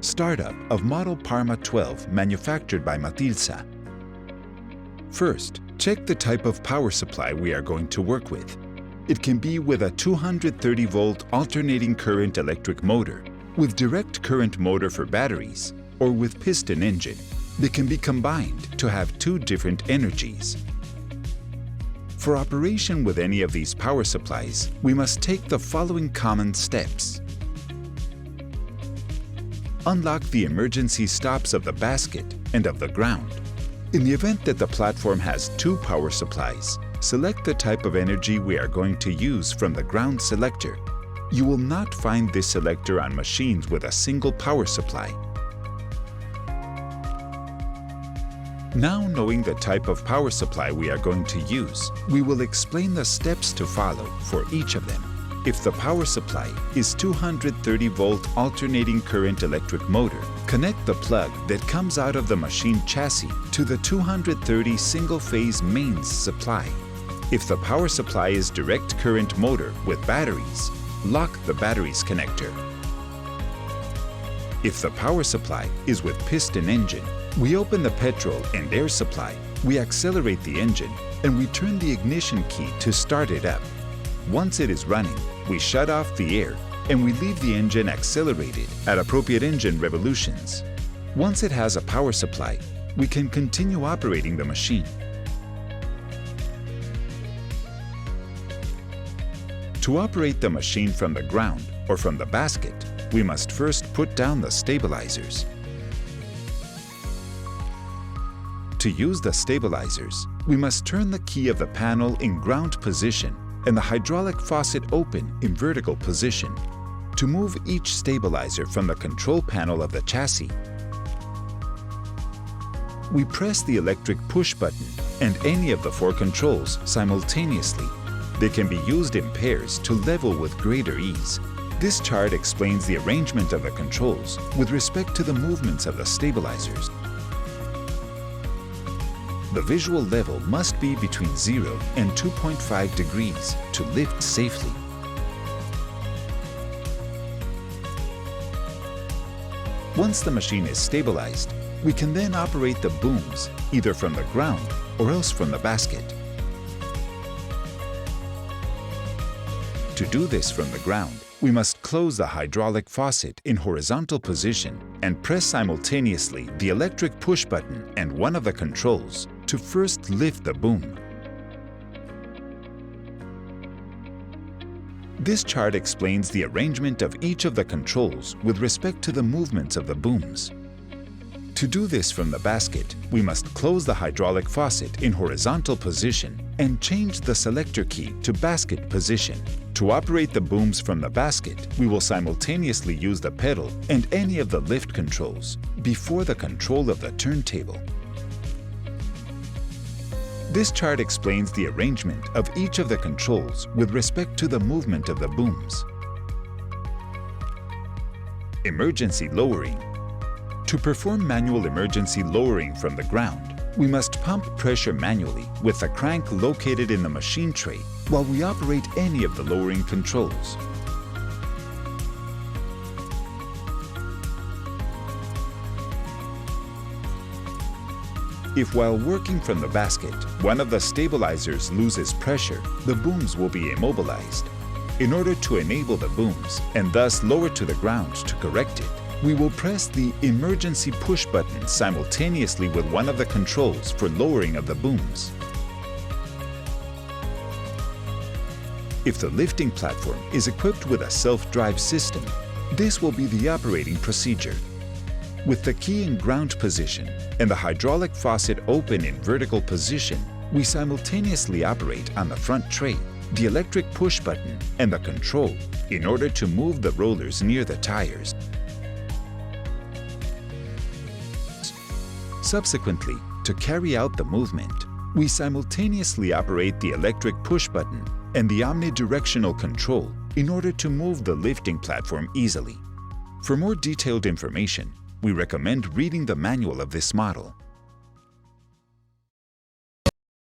Startup of Model Parma12 manufactured by Matilsa. First, check the type of power supply we are going to work with. It can be with a 230-volt alternating current electric motor, with direct current motor for batteries, or with piston engine. They can be combined to have two different energies. For operation with any of these power supplies, we must take the following common steps. Unlock the emergency stops of the basket and of the ground. In the event that the platform has two power supplies, select the type of energy we are going to use from the ground selector. You will not find this selector on machines with a single power supply. Now knowing the type of power supply we are going to use, we will explain the steps to follow for each of them. If the power supply is 230-volt alternating current electric motor, connect the plug that comes out of the machine chassis to the 230 single-phase mains supply. If the power supply is direct current motor with batteries, lock the batteries connector. If the power supply is with piston engine, we open the petrol and air supply, we accelerate the engine, and we turn the ignition key to start it up. Once it is running, we shut off the air and we leave the engine accelerated at appropriate engine revolutions. Once it has a power supply, we can continue operating the machine. To operate the machine from the ground or from the basket, we must first put down the stabilizers. To use the stabilizers, we must turn the key of the panel in ground position and the hydraulic faucet open in vertical position. To move each stabilizer from the control panel of the chassis, we press the electric push button and any of the four controls simultaneously. They can be used in pairs to level with greater ease. This chart explains the arrangement of the controls with respect to the movements of the stabilizers. The visual level must be between 0 and 2.5 degrees to lift safely. Once the machine is stabilized, we can then operate the booms either from the ground or else from the basket. To do this from the ground, we must close the hydraulic faucet in horizontal position and press simultaneously the electric push button and one of the controls to first lift the boom. This chart explains the arrangement of each of the controls with respect to the movements of the booms. To do this from the basket, we must close the hydraulic faucet in horizontal position and change the selector key to basket position. To operate the booms from the basket, we will simultaneously use the pedal and any of the lift controls before the control of the turntable. This chart explains the arrangement of each of the controls with respect to the movement of the booms. Emergency lowering. To perform manual emergency lowering from the ground, we must pump pressure manually with the crank located in the machine tray while we operate any of the lowering controls. If while working from the basket, one of the stabilizers loses pressure, the booms will be immobilized. In order to enable the booms and thus lower to the ground to correct it, we will press the emergency push button simultaneously with one of the controls for lowering of the booms. If the lifting platform is equipped with a self-drive system, this will be the operating procedure. With the key in ground position and the hydraulic faucet open in vertical position, we simultaneously operate on the front tray, the electric push button, and the control in order to move the rollers near the tires. Subsequently, to carry out the movement, we simultaneously operate the electric push button and the omnidirectional control in order to move the lifting platform easily. For more detailed information, we recommend reading the manual of this model.